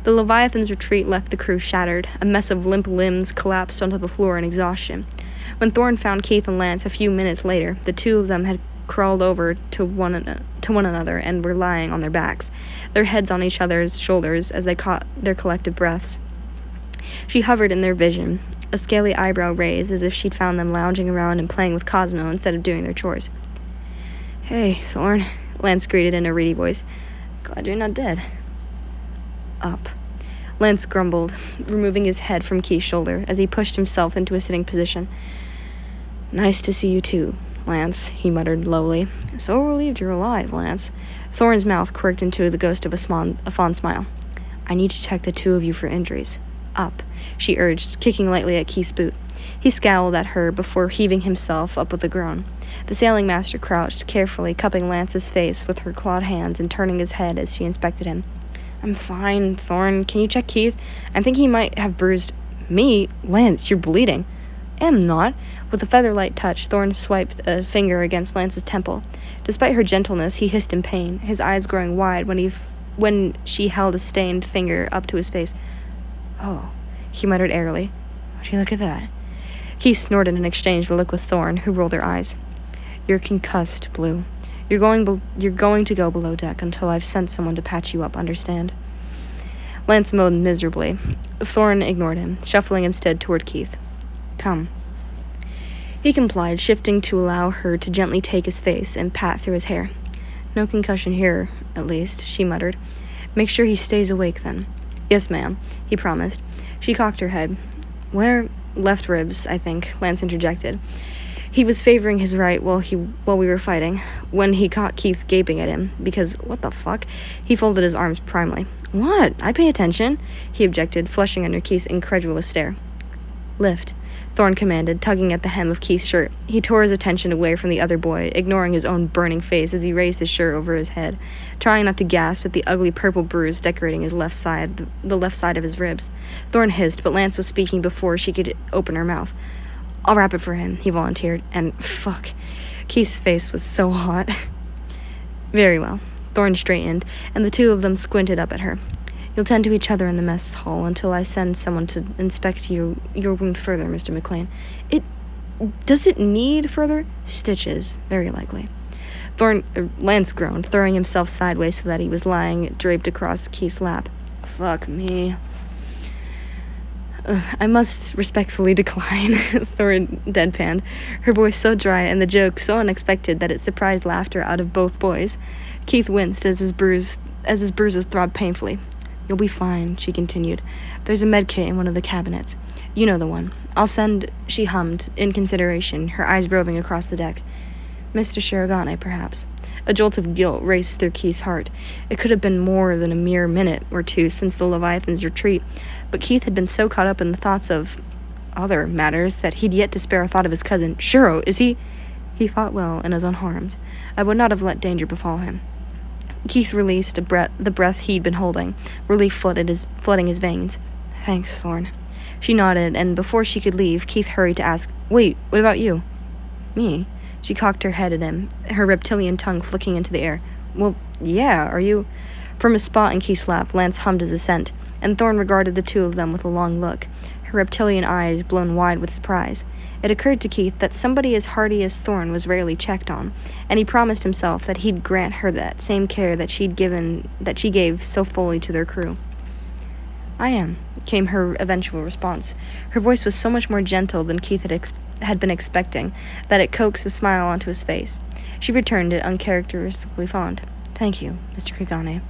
The Leviathan's retreat left the crew shattered. A mess of limp limbs collapsed onto the floor in exhaustion. When Thorn found Keith and Lance a few minutes later, the two of them had crawled over to one another and were lying on their backs, their heads on each other's shoulders as they caught their collective breaths. She hovered in their vision, a scaly eyebrow raised as if she'd found them lounging around and playing with Cosmo instead of doing their chores. "Hey, Thorn," Lance greeted in a reedy voice. "Glad you're not dead." "Up," Lance grumbled, removing his head from Keith's shoulder as he pushed himself into a sitting position. "Nice to see you too. Lance," he muttered lowly. "So relieved you're alive, Lance." Thorn's mouth quirked into the ghost of a fond smile. "I need to check the two of you for injuries." "Up," she urged, kicking lightly at Keith's boot. He scowled at her before heaving himself up with a groan. The sailing master crouched, carefully cupping Lance's face with her clawed hands and turning his head as she inspected him. "I'm fine, Thorn. Can you check Keith? I think he might have bruised..." "Me? Lance, you're bleeding." "Am not." With a feather-light touch, Thorn swiped a finger against Lance's temple. Despite her gentleness, he hissed in pain, his eyes growing wide when she held a stained finger up to his face. "Oh," he muttered airily. "Would you look at that?" Keith snorted and exchanged a look with Thorn, who rolled her eyes. "You're concussed, Blue. You're going to go below deck until I've sent someone to patch you up, understand?" Lance moaned miserably. Thorn ignored him, shuffling instead toward Keith. "Come." He complied, shifting to allow her to gently take his face and pat through his hair. "No concussion here, at least," she muttered. "Make sure he stays awake, then." "Yes, ma'am," he promised. She cocked her head. "Where?" "Left ribs, I think," Lance interjected. He was favoring his right while we were fighting, when he caught Keith gaping at him, because, what the fuck? He folded his arms primly. "What? I pay attention," he objected, flushing under Keith's incredulous stare. "Lift," Thorn commanded, tugging at the hem of Keith's shirt. He tore his attention away from the other boy, ignoring his own burning face as he raised his shirt over his head, trying not to gasp at the ugly purple bruise decorating his left side, the left side of his ribs. Thorn hissed, but Lance was speaking before she could open her mouth. "I'll wrap it for him," he volunteered, and fuck. Keith's face was so hot. "Very well." Thorn straightened, and the two of them squinted up at her. "You'll tend to each other in the mess hall until I send someone to inspect your wound further, Mr. McLean." Does it need further?" "Stitches, very likely." Lance groaned, throwing himself sideways so that he was lying draped across Keith's lap. "Fuck me." "I must respectfully decline," Thorn deadpanned, her voice so dry and the joke so unexpected that it surprised laughter out of both boys. Keith winced as his bruises throbbed painfully. "You'll be fine," she continued. "There's a med kit in one of the cabinets. You know the one. I'll send," she hummed, in consideration, her eyes roving across the deck. "Mr. Shirogane, perhaps." A jolt of guilt raced through Keith's heart. It could have been more than a mere minute or two since the Leviathan's retreat, but Keith had been so caught up in the thoughts of other matters that he'd yet to spare a thought of his cousin. "Shiro, is he—" "He fought well and is unharmed. I would not have let danger befall him." Keith released the breath he'd been holding, relief flooding his veins. "Thanks, Thorn." She nodded, and before she could leave, Keith hurried to ask, "Wait, what about you?" "Me?" She cocked her head at him, her reptilian tongue flicking into the air. "Well, yeah, are you—" From a spot in Keith's lap, Lance hummed his assent, and Thorn regarded the two of them with a long look, her reptilian eyes blown wide with surprise. It occurred to Keith that somebody as hardy as Thorn was rarely checked on, and he promised himself that he'd grant her that same care that she gave so fully to their crew. "I am," came her eventual response. Her voice was so much more gentle than Keith had been expecting that it coaxed a smile onto his face. She returned it uncharacteristically fond. "Thank you, Mr. Kigane."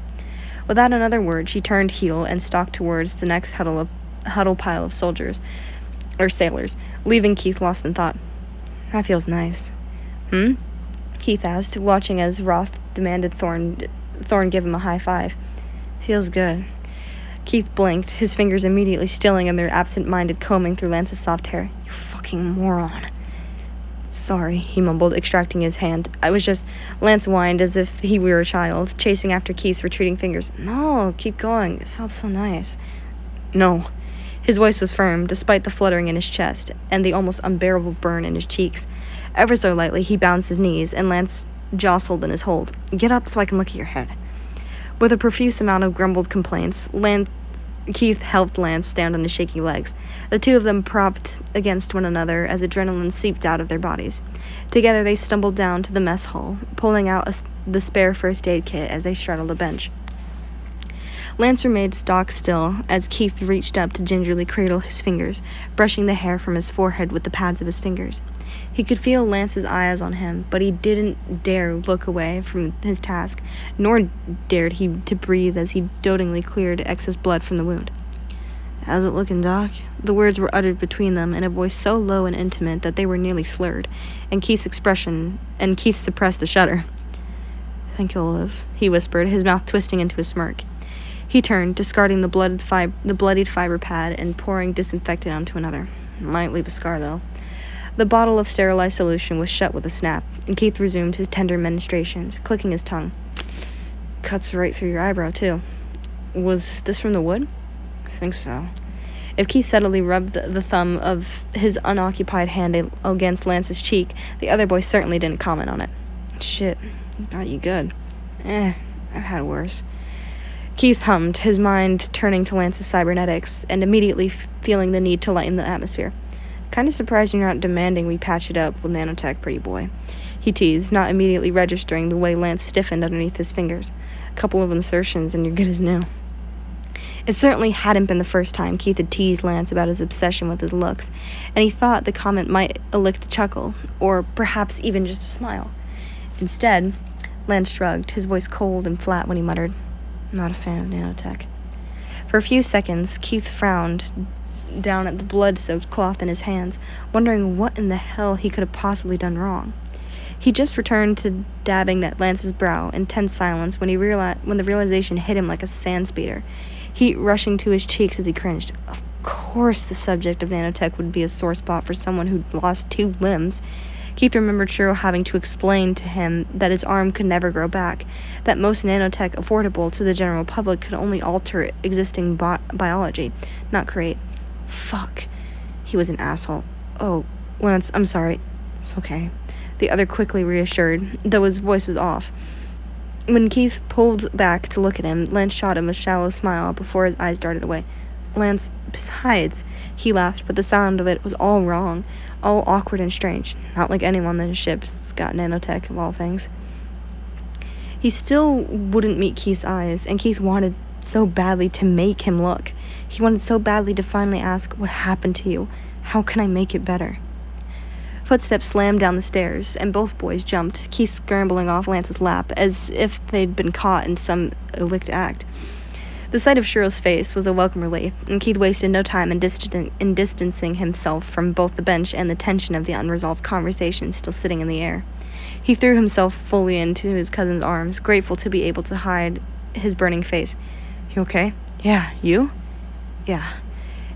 Without another word, she turned heel and stalked towards the next huddle pile of sailors, leaving Keith lost in thought. "That feels nice." Keith asked, watching as Roth demanded Thorn give him a high five. "Feels good." Keith blinked, his fingers immediately stilling in their absent-minded combing through Lance's soft hair. "You fucking moron." "Sorry," he mumbled, extracting his hand. "I was just—" Lance whined as if he were a child, chasing after Keith's retreating fingers. "No, keep going. It felt so nice." "No." His voice was firm, despite the fluttering in his chest, and the almost unbearable burn in his cheeks. Ever so lightly, he bounced his knees, and Lance jostled in his hold. "Get up so I can look at your head." With a profuse amount of grumbled complaints, Keith helped Lance stand on his shaky legs. The two of them propped against one another as adrenaline seeped out of their bodies. Together they stumbled down to the mess hall, pulling out the spare first aid kit as they straddled a bench. Lance remained stock still as Keith reached up to gingerly cradle his fingers, brushing the hair from his forehead with the pads of his fingers. He could feel Lance's eyes on him, but he didn't dare look away from his task, nor dared he to breathe as he dotingly cleared excess blood from the wound. "How's it looking, Doc?" The words were uttered between them in a voice so low and intimate that they were nearly slurred, and Keith suppressed a shudder. "Think you'll live," he whispered, his mouth twisting into a smirk. He turned, discarding the bloodied fiber pad and pouring disinfectant onto another. "Might leave a scar, though." The bottle of sterilized solution was shut with a snap, and Keith resumed his tender ministrations, clicking his tongue. "Cuts right through your eyebrow, too. Was this from the wood?" "I think so." If Keith steadily rubbed the thumb of his unoccupied hand against Lance's cheek, the other boy certainly didn't comment on it. "Shit, got you good." I've had worse." Keith hummed, his mind turning to Lance's cybernetics, and immediately feeling the need to lighten the atmosphere. "Kinda surprised you're not demanding we patch it up with nanotech, pretty boy," he teased, not immediately registering the way Lance stiffened underneath his fingers. "A couple of insertions and you're good as new." It certainly hadn't been the first time Keith had teased Lance about his obsession with his looks, and he thought the comment might elicit a chuckle, or perhaps even just a smile. Instead, Lance shrugged, his voice cold and flat when he muttered, "Not a fan of nanotech." For a few seconds, Keith frowned down at the blood-soaked cloth in his hands, wondering what in the hell he could have possibly done wrong. He just returned to dabbing at Lance's brow in tense silence when the realization hit him like a sand speeder, heat rushing to his cheeks as he cringed. Of course the subject of nanotech would be a sore spot for someone who'd lost 2 limbs. Keith remembered Shiro having to explain to him that his arm could never grow back, that most nanotech affordable to the general public could only alter existing biology, not create. Fuck. He was an asshole. "Oh, Lance, I'm sorry." "It's okay," the other quickly reassured, though his voice was off. When Keith pulled back to look at him, Lance shot him a shallow smile before his eyes darted away. "Lance, besides," he laughed, but the sound of it was all wrong, all awkward and strange. Not like anyone on the ship's got nanotech, of all things. He still wouldn't meet Keith's eyes, and Keith wanted so badly to make him look. He wanted so badly to finally ask, "What happened to you? How can I make it better?" Footsteps slammed down the stairs, and both boys jumped, Keith scrambling off Lance's lap, as if they'd been caught in some illicit act. The sight of Shiro's face was a welcome relief, and Keith wasted no time in distancing himself from both the bench and the tension of the unresolved conversation still sitting in the air. He threw himself fully into his cousin's arms, grateful to be able to hide his burning face. "You okay?" "Yeah, you?" "Yeah."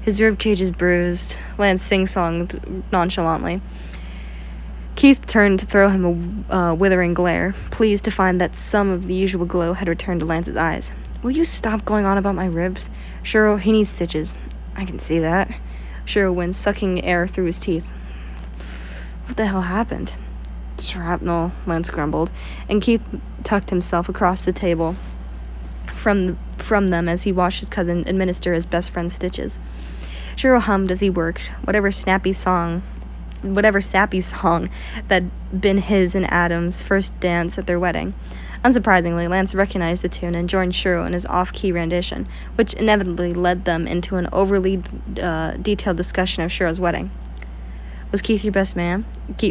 His ribcage is bruised, Lance sing-songed nonchalantly. Keith turned to throw him a withering glare, pleased to find that some of the usual glow had returned to Lance's eyes. "Will you stop going on about my ribs?" "Shiro, he needs stitches." "I can see that." Shiro winced, sucking air through his teeth. "What the hell happened?" "Shrapnel," Lance grumbled, and Keith tucked himself across the table from them as he watched his cousin administer his best friend's stitches. Shiro hummed as he worked, whatever sappy song that'd been his and Adam's first dance at their wedding. Unsurprisingly, Lance recognized the tune and joined Shiro in his off-key rendition, which inevitably led them into an overly detailed discussion of Shiro's wedding. "Was Keith your best man?"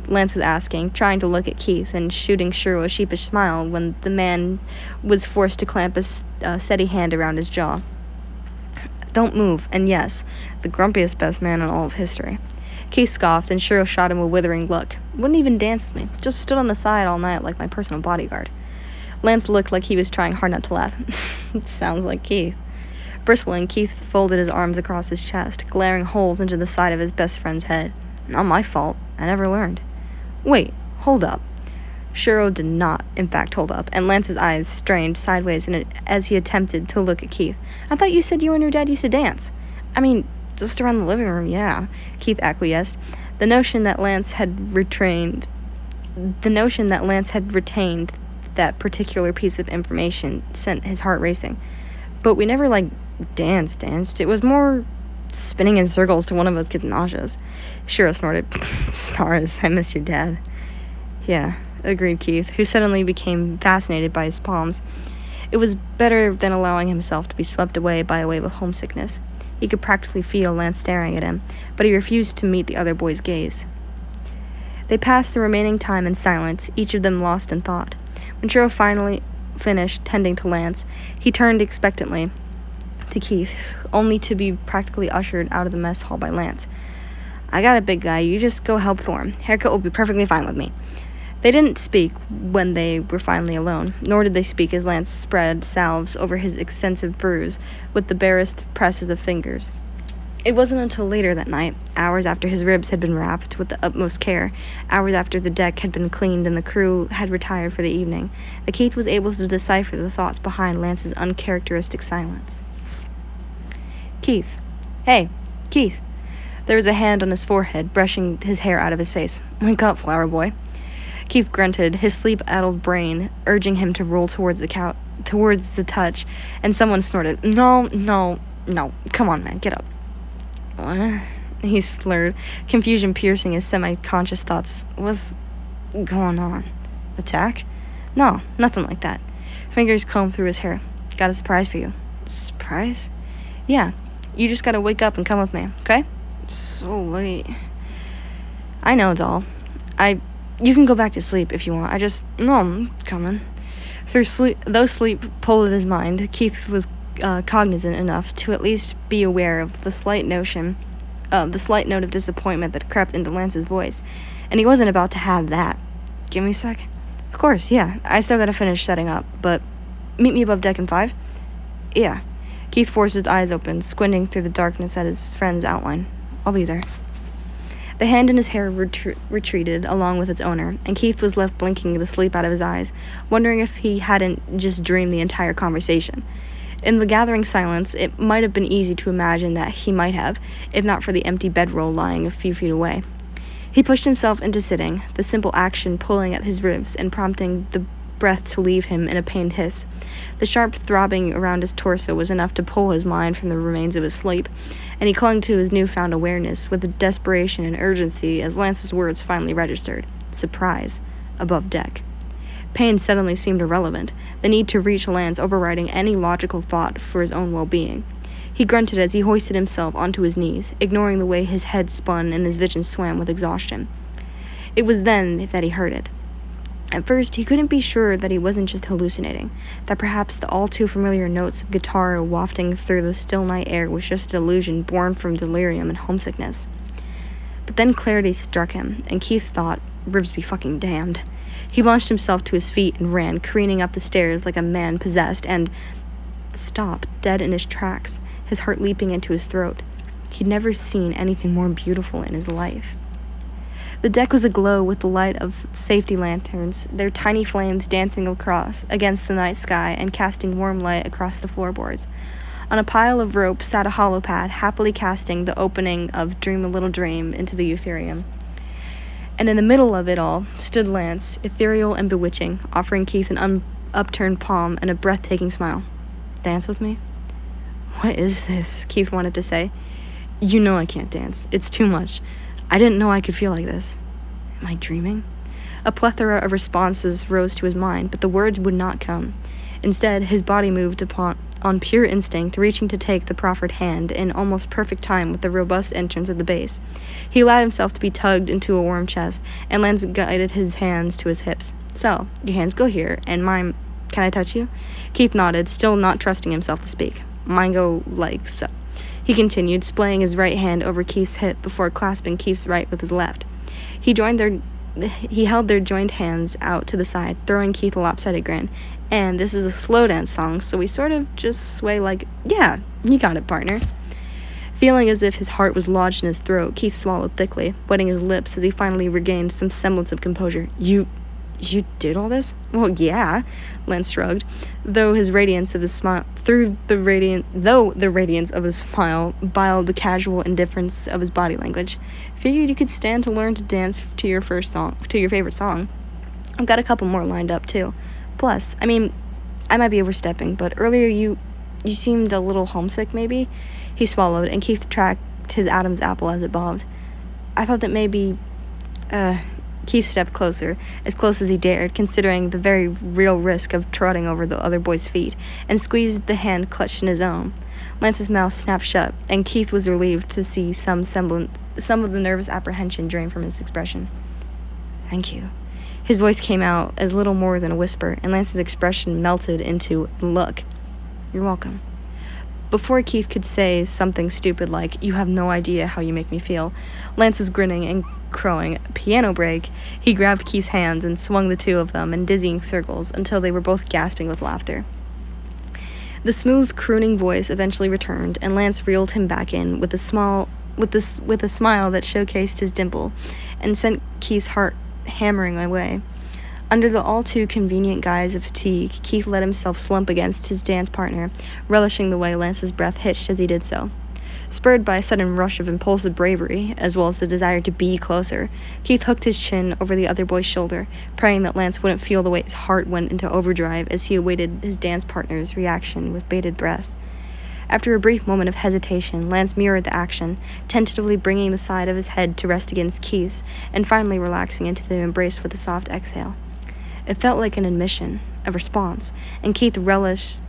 Lance was asking, trying to look at Keith and shooting Shiro a sheepish smile when the man was forced to clamp a steady hand around his jaw. "Don't move, and yes, the grumpiest best man in all of history." Keith scoffed, and Shiro shot him a withering look. "Wouldn't even dance with me, just stood on the side all night like my personal bodyguard." Lance looked like he was trying hard not to laugh. Sounds like Keith. Bristling, Keith folded his arms across his chest, glaring holes into the side of his best friend's head. "Not my fault. I never learned." "Wait, hold up." Shiro did not, in fact, hold up, and Lance's eyes strained sideways as he attempted to look at Keith. "I thought you said you and your dad used to dance." "I mean, just around the living room, yeah," Keith acquiesced. The notion that Lance had retained that particular piece of information sent his heart racing. "But we never, danced. It was more spinning in circles till one of us gets nauseous." Shiro snorted. "Stars, I miss your dad." "Yeah," agreed Keith, who suddenly became fascinated by his palms. It was better than allowing himself to be swept away by a wave of homesickness. He could practically feel Lance staring at him, but he refused to meet the other boy's gaze. They passed the remaining time in silence, each of them lost in thought. When Shiro finally finished tending to Lance, he turned expectantly. to Keith, only to be practically ushered out of the mess hall by Lance. "I got it, big guy. You just go help Thorm. Haircut will be perfectly fine with me." They didn't speak when they were finally alone, nor did they speak as Lance spread salves over his extensive bruise with the barest presses of fingers. It wasn't until later that night, hours after his ribs had been wrapped with the utmost care, hours after the deck had been cleaned and the crew had retired for the evening, that Keith was able to decipher the thoughts behind Lance's uncharacteristic silence. "Keith. Hey, Keith." There was a hand on his forehead, brushing his hair out of his face. "Wake up, flower boy." Keith grunted, his sleep-addled brain urging him to roll towards the touch, and someone snorted, No, come on, man, get up." "What?" he slurred, confusion piercing his semi-conscious thoughts. "What's going on? Attack?" "No, nothing like that." Fingers combed through his hair. "Got a surprise for you." "Surprise?" "Yeah, you just gotta wake up and come with me, okay?" "So late." "I know, doll. You can go back to sleep if you want. No, I'm coming." Though sleep pulled at his mind, Keith was cognizant enough to at least be aware of the slight note of disappointment that crept into Lance's voice, and he wasn't about to have that. "Give me a sec." "Of course, yeah. I still gotta finish setting up, but meet me above deck in 5? "Yeah." Keith forced his eyes open, squinting through the darkness at his friend's outline. "I'll be there." The hand in his hair retreated along with its owner, and Keith was left blinking the sleep out of his eyes, wondering if he hadn't just dreamed the entire conversation. In the gathering silence, it might have been easy to imagine that he might have, if not for the empty bedroll lying a few feet away. He pushed himself into sitting, the simple action pulling at his ribs and prompting the breath to leave him in a pained hiss. The sharp throbbing around his torso was enough to pull his mind from the remains of his sleep, and he clung to his newfound awareness with a desperation and urgency as Lance's words finally registered. Surprise. Above deck. Pain suddenly seemed irrelevant, the need to reach Lance overriding any logical thought for his own well-being. He grunted as he hoisted himself onto his knees, ignoring the way his head spun and his vision swam with exhaustion. It was then that he heard it. At first, he couldn't be sure that he wasn't just hallucinating, that perhaps the all-too-familiar notes of guitar wafting through the still night air was just a delusion born from delirium and homesickness. But then clarity struck him, and Keith thought, ribs be fucking damned. He launched himself to his feet and ran, careening up the stairs like a man possessed, and stopped, dead in his tracks, his heart leaping into his throat. He'd never seen anything more beautiful in his life. The deck was aglow with the light of safety lanterns, their tiny flames dancing against the night sky and casting warm light across the floorboards. On a pile of rope sat a holopad, happily casting the opening of Dream a Little Dream into the Ethereum. And in the middle of it all stood Lance, ethereal and bewitching, offering Keith an upturned palm and a breathtaking smile. "Dance with me?" "What is this?" Keith wanted to say. "You know I can't dance. It's too much. I didn't know I could feel like this. Am I dreaming?" A plethora of responses rose to his mind, but the words would not come. Instead, his body moved on pure instinct, reaching to take the proffered hand in almost perfect time with the robust entrance at the base. He allowed himself to be tugged into a warm chest, and Lance guided his hands to his hips. "So, your hands go here, and mine... Can I touch you?" Keith nodded, still not trusting himself to speak. "Mine go like so," he continued, splaying his right hand over Keith's hip before clasping Keith's right with his left. He held their joined hands out to the side, throwing Keith a lopsided grin. "And this is a slow dance song, so we sort of just sway like, yeah, you got it, partner." Feeling as if his heart was lodged in his throat, Keith swallowed thickly, wetting his lips as he finally regained some semblance of composure. You did all this?" "Well, yeah," Lance shrugged, though the radiance of his smile biled the casual indifference of his body language. "Figured you could stand to learn to dance to your favorite song. I've got a couple more lined up too. Plus, I might be overstepping, but earlier you seemed a little homesick, maybe?" He swallowed, and Keith tracked his Adam's apple as it bobbed. "I thought that maybe, Keith stepped closer, as close as he dared, considering the very real risk of trotting over the other boy's feet, and squeezed the hand clutched in his own. Lance's mouth snapped shut, and Keith was relieved to see some of the nervous apprehension drain from his expression. "Thank you." His voice came out as little more than a whisper, and Lance's expression melted into "Look, you're welcome." Before Keith could say something stupid like, "You have no idea how you make me feel," Lance was grinning and crowing, "Piano break." He grabbed Keith's hands and swung the two of them in dizzying circles until they were both gasping with laughter. The smooth, crooning voice eventually returned, and Lance reeled him back in with a smile that showcased his dimple and sent Keith's heart hammering away. Under the all-too-convenient guise of fatigue, Keith let himself slump against his dance partner, relishing the way Lance's breath hitched as he did so. Spurred by a sudden rush of impulsive bravery, as well as the desire to be closer, Keith hooked his chin over the other boy's shoulder, praying that Lance wouldn't feel the way his heart went into overdrive as he awaited his dance partner's reaction with bated breath. After a brief moment of hesitation, Lance mirrored the action, tentatively bringing the side of his head to rest against Keith's, and finally relaxing into the embrace with a soft exhale. It felt like an admission, a response, and Keith relished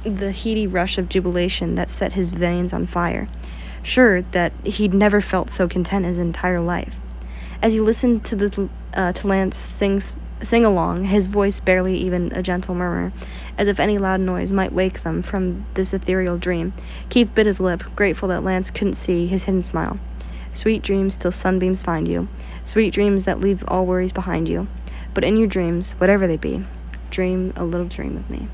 the heady rush of jubilation that set his veins on fire, sure that he'd never felt so content his entire life. As he listened to Lance sing along, his voice barely even a gentle murmur, as if any loud noise might wake them from this ethereal dream, Keith bit his lip, grateful that Lance couldn't see his hidden smile. Sweet dreams till sunbeams find you, sweet dreams that leave all worries behind you. But in your dreams, whatever they be, dream a little dream of me.